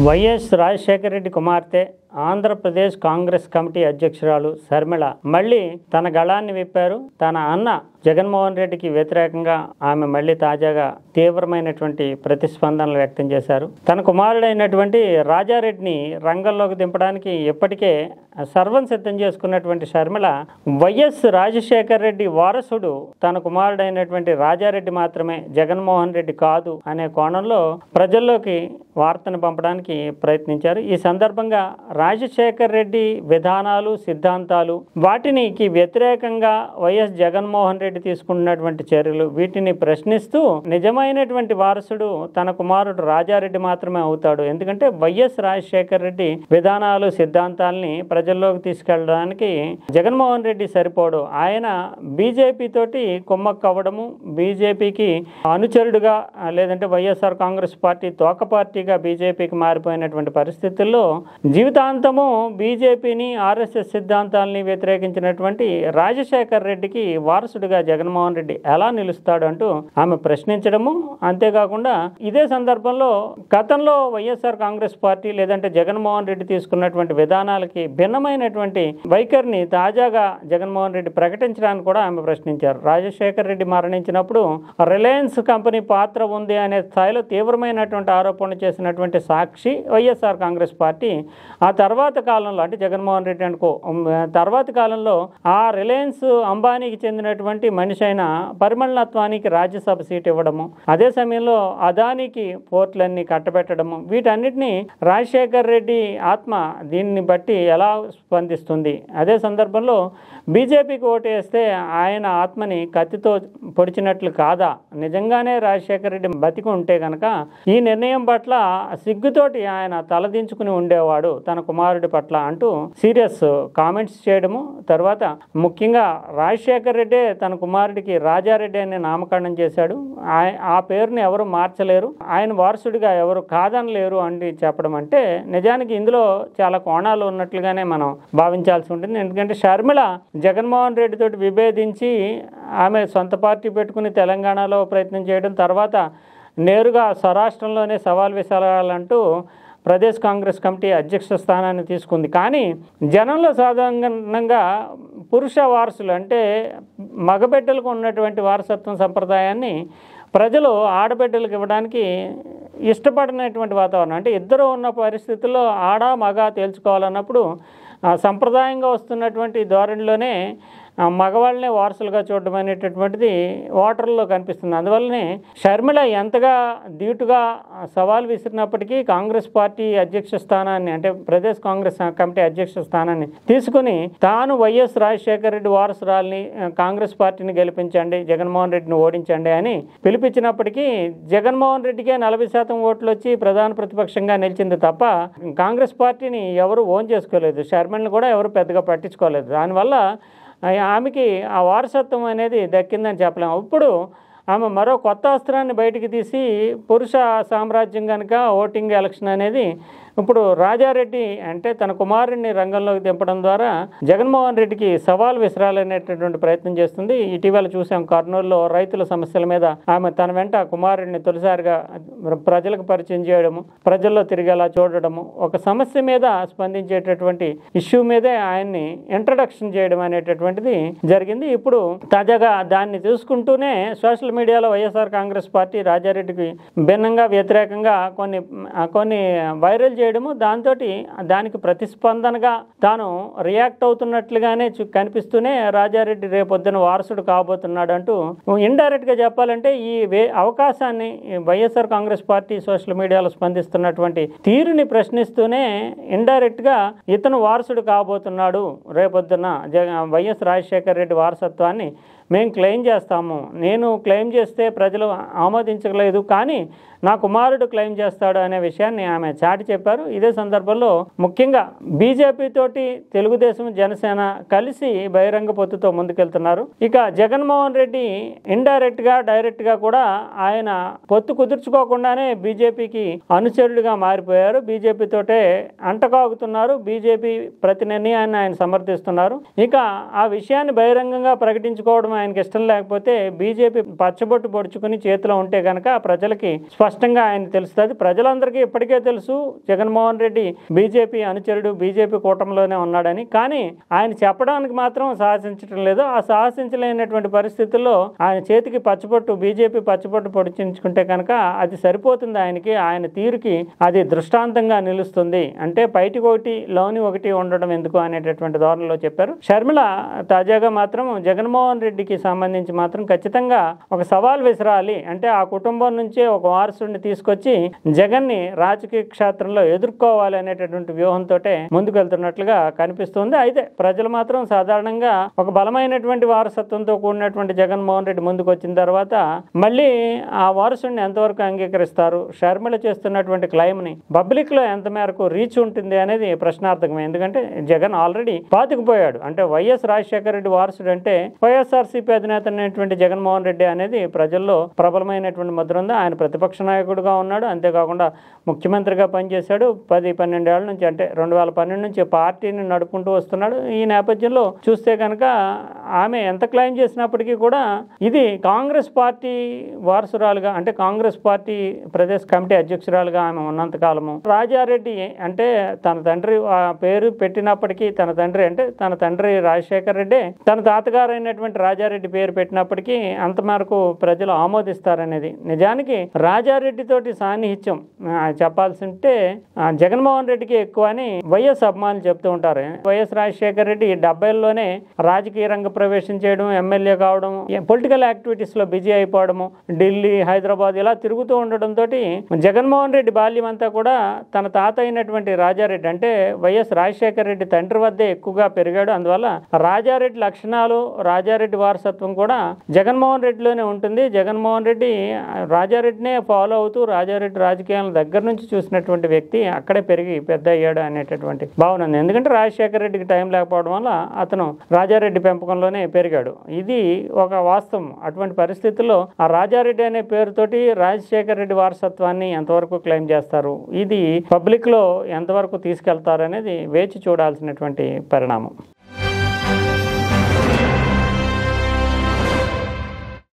YS Rajasekhara Reddy కుమార్తె Andhra Pradesh Congress committee అధ్యక్షురాలు శర్మిళ మళ్ళీ తన గళాన్ని విప్పారు. తన అన్న జగన్మోహన్ రెడ్డికి వ్యతిరేకంగా ఆమె మళ్ళీ తాజాగా తీవ్రమైనటువంటి ప్రతిస్పందనలు వ్యక్తం చేశారు. తన కుమారుడైనటువంటి రాజారెడ్డిని రంగంలోకి దింపడానికి ఇప్పటికే సర్వం సిద్ధం చేసుకున్నటువంటి శర్మిళ వైఎస్ రాజశేఖర రెడ్డి వారసుడు తన కుమారుడైనటువంటి రాజారెడ్డి మాత్రమే, జగన్మోహన్ రెడ్డి కాదు అనే కోణంలో ప్రజల్లోకి వార్తను పంపడానికి ప్రయత్నించారు. ఈ సందర్భంగా రాజశేఖర రెడ్డి విధానాలు, సిద్ధాంతాలు, వాటికి వ్యతిరేకంగా వైఎస్ జగన్మోహన్ రెడ్డి తీసుకున్నటువంటి చర్యలు, వీటిని ప్రశ్నిస్తూ నిజమైనటువంటి వారసుడు తన కుమారుడు రాజారెడ్డి మాత్రమే అవుతాడు. ఎందుకంటే వైఎస్ రాజశేఖర రెడ్డి విధానాలు, సిద్ధాంతాలని ప్రజల్లోకి తీసుకెళ్ళడానికి జగన్మోహన్ రెడ్డి సరిపోడు. ఆయన బీజేపీ తోటి కుమ్మక్కవ్వడము, బీజేపీకి అనుచరుడుగా లేదంటే వైఎస్ఆర్ కాంగ్రెస్ పార్టీ తోక పార్టీగా బీజేపీకి మారిపోయినటువంటి పరిస్థితుల్లో జీవితాంతము బీజేపీని, ఆర్ఎస్ఎస్ సిద్ధాంతాలని వ్యతిరేకించినటువంటి రాజశేఖర రెడ్డికి వారసుడిగా జగన్మోహన్ రెడ్డి ఎలా నిలుస్తాడు అంటూ ఆమె ప్రశ్నించడము. అంతేకాకుండా ఇదే సందర్భంలో గతంలో వైఎస్ఆర్ కాంగ్రెస్ పార్టీ లేదంటే జగన్మోహన్ రెడ్డి తీసుకున్నటువంటి విధానాలకి భిన్నమైనటువంటి వైఖరిని తాజాగా జగన్మోహన్ రెడ్డి ప్రకటించడానికి కూడా ఆమె ప్రశ్నించారు. రాజశేఖర రెడ్డి మరణించినప్పుడు రిలయన్స్ కంపెనీ పాత్ర ఉంది అనే స్థాయిలో తీవ్రమైనటువంటి ఆరోపణలు చేసినటువంటి సాక్షి వైఎస్ఆర్ కాంగ్రెస్ పార్టీ. ఆ తర్వాత కాలంలో అంటే జగన్మోహన్ రెడ్డి అనుకో తర్వాత కాలంలో ఆ రిలయన్స్ అంబానీకి చెందినటువంటి మనిషి అయిన పరిమళనత్వానికి రాజ్యసభ సీట్ ఇవ్వడము, అదే సమయంలో అదానికి పోర్టులన్నీ కట్టబెట్టడము, వీటన్నిటినీ రాజశేఖర్ రెడ్డి ఆత్మ దీన్ని బట్టి ఎలా స్పందిస్తుంది? అదే సందర్భంలో బీజేపీకి ఓటు వేస్తే ఆయన ఆత్మని కత్తితో పొడిచినట్లు కాదా? నిజంగానే రాజశేఖర రెడ్డి బతికి ఉంటే కనుక ఈ నిర్ణయం పట్ల సిగ్గుతోటి ఆయన తలదించుకుని ఉండేవాడు తన కుమారుడి పట్ల అంటూ సీరియస్ కామెంట్స్ చేయడము. తర్వాత ముఖ్యంగా రాజశేఖర రెడ్డి తన కుమారుడికి రాజారెడ్డి అనే నామకరణం చేశాడు. ఆ పేరుని ఎవరు మార్చలేరు, ఆయన వారసుడిగా ఎవరు కాదనలేరు అని చెప్పడం అంటే నిజానికి ఇందులో చాలా కోణాలు ఉన్నట్లుగానే మనం భావించాల్సి ఉంటుంది. ఎందుకంటే షర్మిల జగన్మోహన్ రెడ్డి తోటి విభేదించి ఆమె సొంత పార్టీ పెట్టుకుని తెలంగాణలో ప్రయత్నం చేయడం, తర్వాత నేరుగా స్వరాష్ట్రంలోనే సవాల్ విసరాలంటూ ప్రదేశ్ కాంగ్రెస్ కమిటీ అధ్యక్ష స్థానాన్ని తీసుకుంది. కానీ జనంలో సాధారణంగా పురుష వారసులు అంటే మగబిడ్డలకు ఉన్నటువంటి వారసత్వం సంప్రదాయాన్ని ప్రజలు ఆడబిడ్డలకు ఇవ్వడానికి ఇష్టపడినటువంటి వాతావరణం. అంటే ఇద్దరు ఉన్న పరిస్థితుల్లో ఆడ మగ తేల్చుకోవాలన్నప్పుడు సంప్రదాయంగా వస్తున్నటువంటి ధోరణిలోనే మగవాళ్ళనే వారసులుగా చూడడం అనేటటువంటిది ఓటర్లలో కనిపిస్తుంది. అందువల్లనే షర్మిల ఎంతగా ధీటుగా సవాల్ విసిరినప్పటికీ కాంగ్రెస్ పార్టీ అధ్యక్ష స్థానాన్ని అంటే ప్రదేశ్ కాంగ్రెస్ కమిటీ అధ్యక్ష స్థానాన్ని తీసుకుని తాను వైఎస్ రాజశేఖర రెడ్డి వారసురాల్ని, కాంగ్రెస్ పార్టీని గెలిపించండి, జగన్మోహన్ రెడ్డిని ఓడించండి అని పిలిపించినప్పటికీ జగన్మోహన్ రెడ్డికే 40% ఓట్లు వచ్చి ప్రధాన ప్రతిపక్షంగా నిలిచింది తప్ప కాంగ్రెస్ పార్టీని ఎవరు ఓన్ చేసుకోలేదు, షర్మిలను కూడా ఎవరు పెద్దగా పట్టించుకోలేదు. దానివల్ల ఆమెకి ఆ వారసత్వం అనేది దక్కిందని చెప్పలేము. ఇప్పుడు ఆమె మరో కొత్త అస్త్రాన్ని బయటికి తీసి పురుష సామ్రాజ్యం కనుక ఓటింగ్ ఎలక్షన్ అనేది ఇప్పుడు రాజారెడ్డి అంటే తన కుమారుడిని రంగంలోకి దింపడం ద్వారా జగన్మోహన్ రెడ్డికి సవాల్ విసరాలనేటటువంటి ప్రయత్నం చేస్తుంది. ఇటీవల చూసాం కర్నూలులో రైతుల సమస్యల మీద ఆమె తన వెంట కుమారుడిని తొలిసారిగా ప్రజలకు పరిచయం చేయడము, ప్రజల్లో తిరిగేలా చూడడము, ఒక సమస్య మీద స్పందించేటటువంటి ఇష్యూ మీదే ఆయన్ని ఇంట్రడక్షన్ చేయడం అనేటటువంటిది జరిగింది. ఇప్పుడు తాజాగా దాన్ని చూసుకుంటూనే సోషల్ మీడియాలో వైఎస్ఆర్ కాంగ్రెస్ పార్టీ రాజారెడ్డికి భిన్నంగా వ్యతిరేకంగా కొన్ని వైరల్ చేయడము, దానికి ప్రతిస్పందనగా తాను రియాక్ట్ అవుతున్నట్లుగానే కనిపిస్తూనే రాజారెడ్డి రేపొద్దున వారసుడు కాబోతున్నాడు అంటూ ఇండైరెక్ట్గా చెప్పాలంటే ఈ అవకాశాన్ని వైఎస్ఆర్ కాంగ్రెస్ పార్టీ సోషల్ మీడియాలో స్పందిస్తున్నటువంటి తీరుని ప్రశ్నిస్తూనే ఇండైరెక్ట్గా ఇతను వారసుడు కాబోతున్నాడు, రేపొద్దున వైఎస్ రాజశేఖర రెడ్డి వారసత్వాన్ని మేము క్లెయిమ్ చేస్తాము, నేను క్లెయిమ్ చేస్తే ప్రజలు ఆమోదించలేదు కానీ నా కుమారుడు క్లెయిమ్ చేస్తాడు అనే విషయాన్ని ఆమె చాటి చెప్పారు. ఇదే సందర్భంలో ముఖ్యంగా బీజేపీ తోటి తెలుగుదేశం, జనసేన కలిసి బహిరంగ పొత్తుతో ముందుకెళ్తున్నారు. ఇక జగన్మోహన్ రెడ్డి ఇండైరెక్ట్గా డైరెక్ట్గా కూడా ఆయన పొత్తు కుదుర్చుకోకుండానే బీజేపీకి అనుచరుడిగా మారిపోయారు, బీజేపీ తోటే అంటకాగుతున్నారు, బీజేపీ ప్రతి నిర్ణయాన్ని ఆయన సమర్థిస్తున్నారు. ఇక ఆ విషయాన్ని బహిరంగంగా ప్రకటించుకోవడం ఆయనకి ఇష్టం లేకపోతే బీజేపీ పచ్చబొట్టు పొడుచుకుని చేతిలో ఉంటే కనుక ప్రజలకి స్పష్టంగా స్పష్టంగా ఆయన తెలుస్తుంది. ప్రజలందరికీ ఇప్పటికే తెలుసు జగన్మోహన్ రెడ్డి బీజేపీ అనుచరుడు, బీజేపీ కూటమిలోనే ఉన్నాడని. కానీ ఆయన చెప్పడానికి మాత్రం సాహసించడం లేదు. ఆ సాహసించలేనటువంటి పరిస్థితుల్లో ఆయన చేతికి పచ్చబొట్టు, బీజేపీ పచ్చబొట్టు పొడిచించుకుంటే కనుక అది సరిపోతుంది ఆయనకి. ఆయన తీరుకి అది దృష్టాంతంగా నిలుస్తుంది. అంటే బయటికి ఒకటి లోని ఒకటి ఉండడం ఎందుకు అనేటటువంటి ధోరణిలో చెప్పారు. షర్మిల తాజాగా మాత్రం జగన్మోహన్ రెడ్డికి సంబంధించి మాత్రం ఖచ్చితంగా ఒక సవాల్ విసరాలి, అంటే ఆ కుటుంబం నుంచే ఒక వారసుడిని తీసుకొచ్చి జగన్ని రాజకీయ క్షేత్రంలో ఎదుర్కోవాలి అనేటటువంటి వ్యూహంతో ముందుకు వెళ్తున్నట్లుగా కనిపిస్తుంది. అయితే ప్రజలు మాత్రం సాధారణంగా ఒక బలమైనటువంటి వారసత్వంతో కూడినటువంటి జగన్మోహన్ రెడ్డి ముందుకు వచ్చిన తర్వాత మళ్ళీ ఆ వారసుడిని ఎంతవరకు అంగీకరిస్తారు, షర్మిల చేస్తున్నటువంటి క్లైమ్ని పబ్లిక్లో ఎంత మేరకు రీచ్ ఉంటుంది అనేది ప్రశ్నార్థకమే. ఎందుకంటే జగన్ ఆల్రెడీ పాతుకుపోయాడు. అంటే వైఎస్ రాజశేఖర రెడ్డి వారసుడు అంటే వైఎస్ఆర్సీపీ అధినేత అయినటువంటి జగన్మోహన్ రెడ్డి అనేది ప్రజల్లో ప్రబలమైనటువంటి ముద్ర ఉంది. ఆయన ప్రతిపక్ష నాయకుడిగా ఉన్నాడు, అంతేకాకుండా ముఖ్యమంత్రిగా పనిచేశాడు. 10-12 ఏళ్ల నుంచి, అంటే 2012 నుంచి పార్టీని నడుపుకుంటూ వస్తున్నాడు. ఈ నేపథ్యంలో చూస్తే కనుక ఆమె ఎంత క్లెయిమ్ చేసినప్పటికీ కూడా ఇది కాంగ్రెస్ పార్టీ వారసురాలుగా, అంటే కాంగ్రెస్ పార్టీ ప్రదేశ్ కమిటీ అధ్యక్షురాలుగా ఆమె ఉన్నంతకాలము రాజారెడ్డి అంటే తన తండ్రి పేరు పెట్టినప్పటికీ, తన తండ్రి రాజశేఖర రెడ్డి, తన తాతగారు అయినటువంటి రాజారెడ్డి పేరు పెట్టినప్పటికీ అంత మేరకు ప్రజలు ఆమోదిస్తారనేది. నిజానికి రాజారెడ్డి తోటి సాన్నిహిత్యం చెప్పాల్సి ఉంటే జగన్మోహన్ రెడ్డికి ఎక్కువ అని వైఎస్ అభిమానులు చెప్తూ ఉంటారు. వైఎస్ రాజశేఖర రెడ్డి 70లోనే రాజకీయ రంగ ప్రవేశం చేయడం, ఎమ్మెల్యే కావడం, పొలిటికల్ యాక్టివిటీస్ లో బిజీ అయిపోవడము, ఢిల్లీ, హైదరాబాద్ ఇలా తిరుగుతూ ఉండడంతో జగన్మోహన్ రెడ్డి బాల్యం అంతా కూడా తన తాత అయినటువంటి రాజారెడ్డి అంటే వైఎస్ రాజశేఖర రెడ్డి తండ్రి వద్దే ఎక్కువగా పెరిగాడు. అందువల్ల రాజారెడ్డి లక్షణాలు, రాజారెడ్డి వారసత్వం కూడా జగన్మోహన్ రెడ్డిలోనే ఉంటుంది. జగన్మోహన్ రెడ్డి రాజారెడ్డినే ఫాలో అవుతూ రాజారెడ్డి రాజకీయాల దగ్గర నుంచి చూసినటువంటి వ్యక్తి, అక్కడే పెరిగి పెద్ద అయ్యాడు అనేటటువంటి భావన ఉంది. ఎందుకంటే రాజశేఖర రెడ్డికి టైం లేకపోవడం వల్ల అతను రాజారెడ్డి పెంపకంలోనే పెరిగాడు. ఇది ఒక వాస్తవం. అటువంటి పరిస్థితుల్లో ఆ రాజారెడ్డి అనే పేరుతోటి రాజశేఖర రెడ్డి వారసత్వాన్ని ఎంతవరకు క్లెయిమ్ చేస్తారు, ఇది పబ్లిక్ లో ఎంతవరకు తీసుకెళ్తారు అనేది వేచి చూడాల్సినటువంటి పరిణామం.